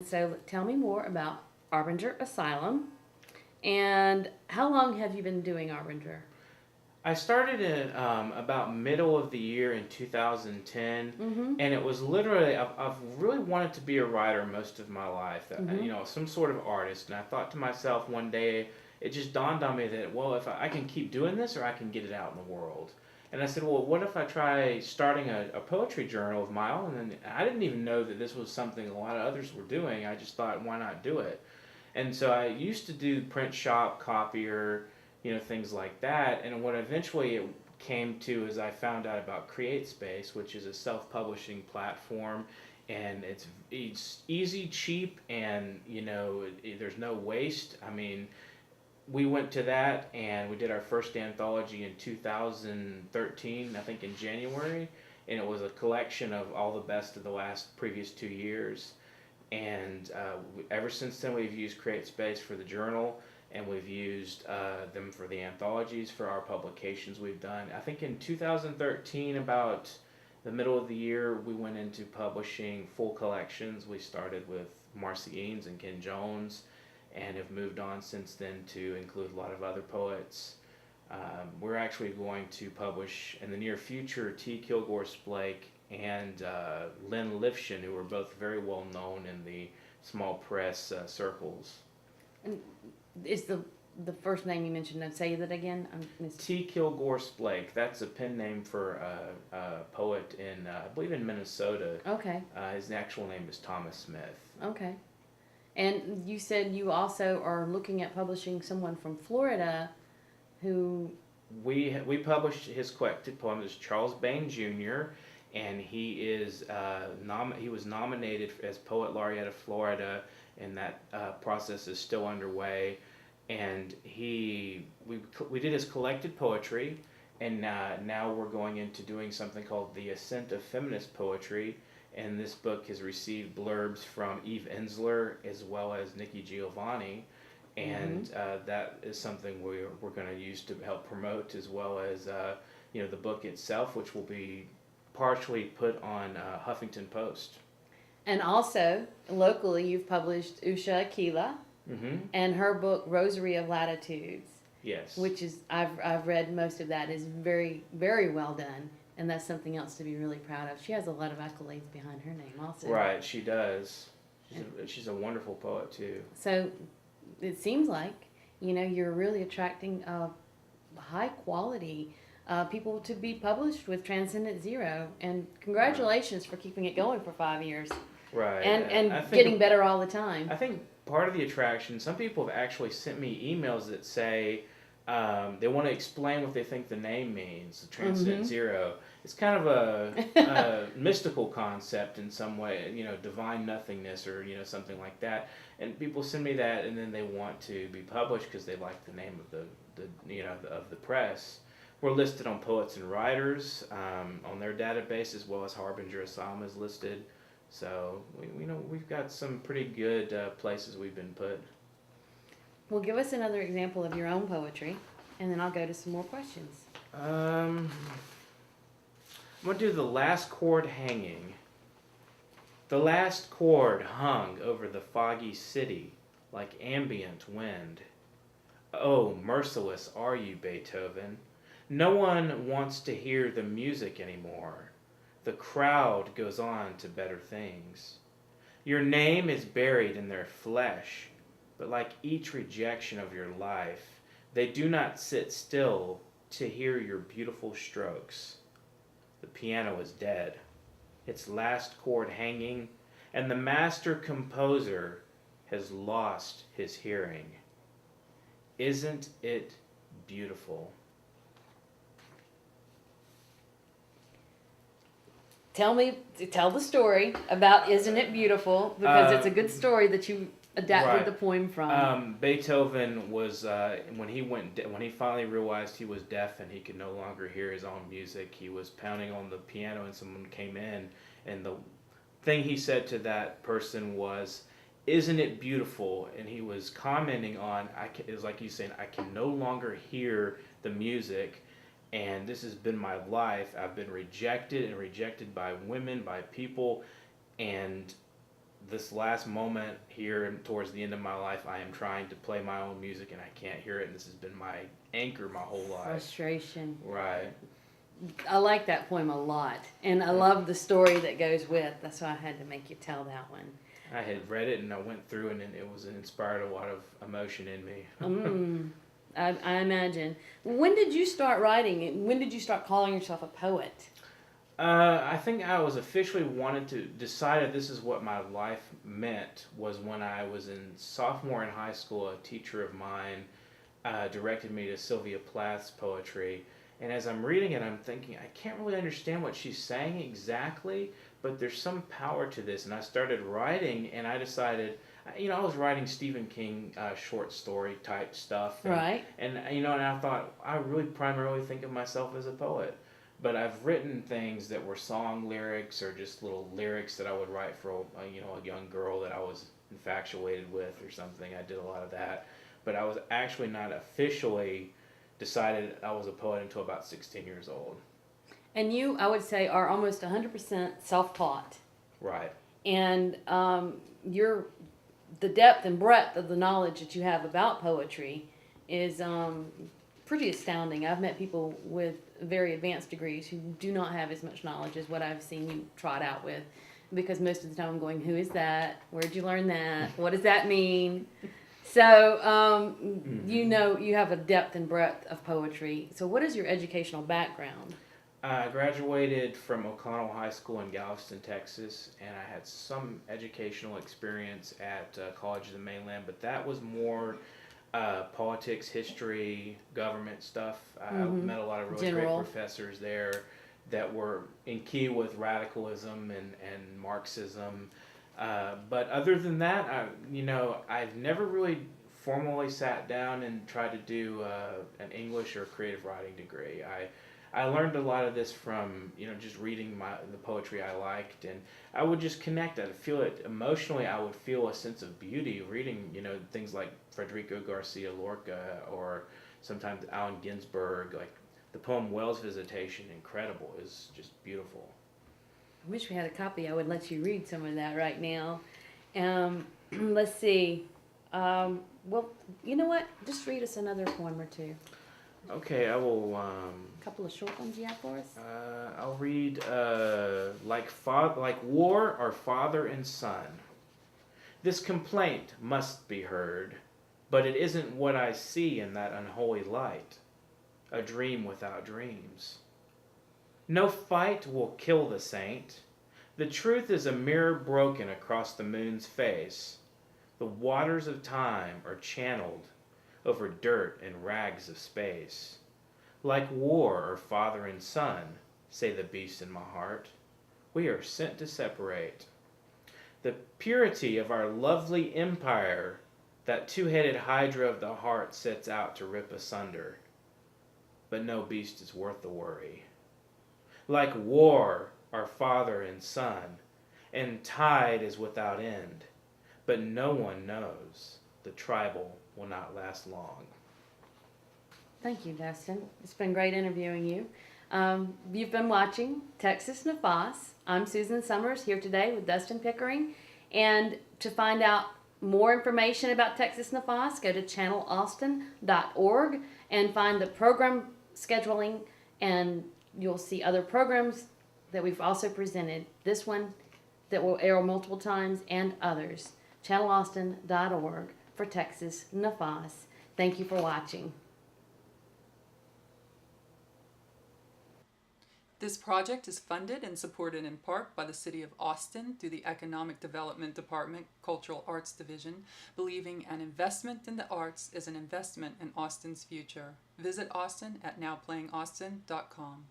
So tell me more about Harbinger Asylum, and how long have you been doing Harbinger? I started in about middle of the year in 2010, Mm-hmm. and it was literally I've really wanted to be a writer most of my life, Mm-hmm. some sort of artist. And I thought to myself one day, it just dawned on me that well, if I can keep doing this, or I can get it out in the world. And I said, well, what if I try starting a poetry journal of my own? And I didn't even know that this was something a lot of others were doing. I just thought, why not do it? And so I used to do print shop, copier, things like that. And what eventually it came to is I found out about CreateSpace, which is a self-publishing platform, and it's easy, cheap, and there's no waste. I mean, we went to that and we did our first anthology in 2013, I think in January, and it was a collection of all the best of the last previous 2 years. And ever since then, we've used CreateSpace for the journal, and we've used them for the anthologies for our publications we've done. I think in 2013, about the middle of the year, we went into publishing full collections. We started with Marcy Eanes and Ken Jones, and have moved on since then to include a lot of other poets. We're actually going to publish in the near future T. Kilgore Blake and Lynn Lifshin, who are both very well known in the small press circles. And is the first name you mentioned? Say that again. I missed. T. Kilgore Blake, that's a pen name for a poet in, I believe, in Minnesota. Okay. His actual name is Thomas Smith. Okay. And you said you also are looking at publishing someone from Florida, who. We published his collected poems. It's Charles Bain Jr., and he was nominated as Poet Laureate of Florida, and that process is still underway. And we did his collected poetry, and now we're going into doing something called the Ascent of Feminist Poetry. And this book has received blurbs from Eve Ensler as well as Nikki Giovanni, Mm-hmm. and that is something we're going to use to help promote, as well as the book itself, which will be partially put on Huffington Post. And also locally, you've published Usha Akila Mm-hmm. and her book Rosary of Latitudes, Yes. which is I've read most of that. Is very very well done, and that's something else to be really proud of. She has a lot of accolades behind her name also. Right, she does. She's a wonderful poet too. So it seems like you're really attracting high quality people to be published with Transcendent Zero, and Right. congratulations for keeping it going for 5 years Right. and I think getting better all the time. I think part of the attraction, some people have actually sent me emails that say they want to explain what they think the name means, the Transcendent Mm-hmm. Zero. It's kind of a mystical concept in some way, divine nothingness, or something like that. And people send me that, and then they want to be published because they like the name of of the press. We're listed on Poets and Writers on their database, as well as Harbinger Asylum is listed. So we've got some pretty good places we've been put. Well, give us another example of your own poetry, and then I'll go to some more questions. I'm gonna do the last chord hanging. The last chord hung over the foggy city like ambient wind. Oh, merciless are you, Beethoven. No one wants to hear the music anymore. The crowd goes on to better things. Your name is buried in their flesh, but like each rejection of your life, they do not sit still to hear your beautiful strokes. The piano is dead, its last chord hanging, and the master composer has lost his hearing. Isn't it beautiful? Tell the story about Isn't It Beautiful, because it's a good Um, story that you adapted right. the poem from. Beethoven was when he finally realized he was deaf and he could no longer hear his own music. He was pounding on the piano, and someone came in, and the thing he said to that person was, "Isn't it beautiful?" And he was commenting on, it was like he's saying, "I can no longer hear the music, and this has been my life. I've been rejected and rejected by women, by people, and this last moment here towards the end of my life, I am trying to play my own music and I can't hear it, and this has been my anchor my whole life. Frustration. Right. I like that poem a lot, and I love the story that goes with. That's why I had to make you tell that one. I had read it and I went through and it was inspired a lot of emotion in me. I imagine. When did you start writing? When did you start calling yourself a poet? I think I was officially decided this is what my life meant was when I was in sophomore in high school. A teacher of mine directed me to Sylvia Plath's poetry, and as I'm reading it, I'm thinking I can't really understand what she's saying exactly, but there's some power to this. And I started writing, and I decided, I was writing Stephen King short story type stuff, Right. And and I thought I really primarily think of myself as a poet. But I've written things that were song lyrics or just little lyrics that I would write for a young girl that I was infatuated with or something. I did a lot of that, but I was actually not officially decided I was a poet until about 16 years old. And you, I would say, are almost 100% self-taught. Right. And the depth and breadth of the knowledge that you have about poetry is pretty astounding. I've met people with very advanced degrees who do not have as much knowledge as what I've seen you trot out with, because most of the time I'm going, who is that? Where'd you learn that? What does that mean? So, you have a depth and breadth of poetry. So what is your educational background? I graduated from O'Connell High School in Galveston, Texas, and I had some educational experience at College of the Mainland, but that was more politics, history, government stuff. I met a lot of really great professors there that were in key with radicalism and Marxism. But other than that, I've never really formally sat down and tried to do an English or creative writing degree. I learned a lot of this from just reading the poetry I liked, and I would just connect. I'd feel it emotionally. I would feel a sense of beauty reading things like Federico Garcia Lorca or sometimes Allen Ginsberg. Like the poem Whale's Visitation, incredible. Is just beautiful. I wish we had a copy. I would let you read some of that right now. Let's see. Well, you know what? Just read us another poem or two. Okay, I will. A couple of short ones you have for us? I'll read like war or father and son. This complaint must be heard, but it isn't what I see in that unholy light. A dream without dreams. No fight will kill the saint. The truth is a mirror broken across the moon's face. The waters of time are channeled over dirt and rags of space. Like war or father and son, say the beasts in my heart, we are sent to separate. The purity of our lovely empire, that two-headed hydra of the heart sets out to rip asunder. But no beast is worth the worry. Like war, our father and son, and tide is without end, but no one knows the tribal will not last long. Thank you, Dustin. It's been great interviewing you. You've been watching Texas Nafas. I'm Susan Summers here today with Dustin Pickering. And to find out more information about Texas Nafas, go to channelaustin.org and find the program scheduling, and you'll see other programs that we've also presented. This one that will air multiple times and others. channelaustin.org for Texas Nafas. Thank you for watching. This project is funded and supported in part by the City of Austin through the Economic Development Department, Cultural Arts Division, believing an investment in the arts is an investment in Austin's future. Visit Austin at nowplayingaustin.com.